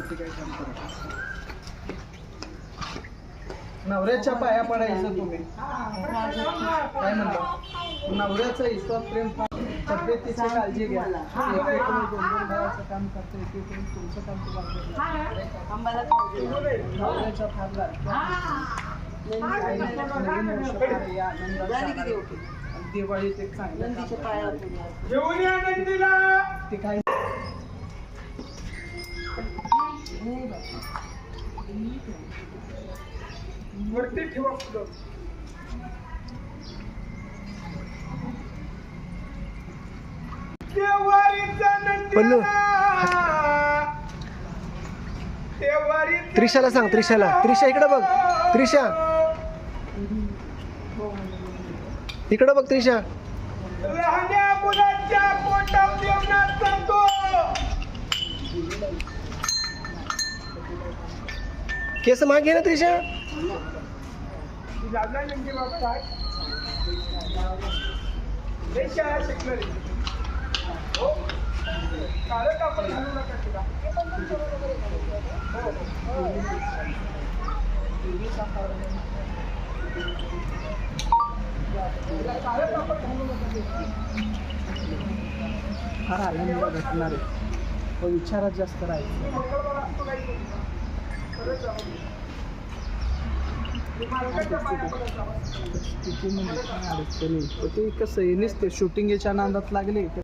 नवऱ्यासाठी काही काम करत असतो. नवऱ्याच्या पाया पडायचं तुम्ही काय म्हणता. नवऱ्याचा विश्वास प्रेम तब्येतीची काळजी घ्या. एकीकडे 2-2 भावाचं काम करतो, एकीकडे तुमचं काम तुम्हाला नवऱ्याच्या फार दिवाळीत एक चांगलं ते काय वरती ठेवा. पल्लू त्रिशाला सांग. त्रिशा इकडे बघ. त्रिशा इकडे बघ. त्रिशा लहान्या मुलाच्या पोटात जेवणात सांगतो. केस मागे ना त्रिशा. लागला नेमकी बाबा काय हे शाळा शिकणार हो. काळं कापड घालू नका तुला. फार आनंद भेटणार आहे. तो विचारात जास्त राहायचं. ते कसं आहे नुसते शूटिंगच्या नादात लागले.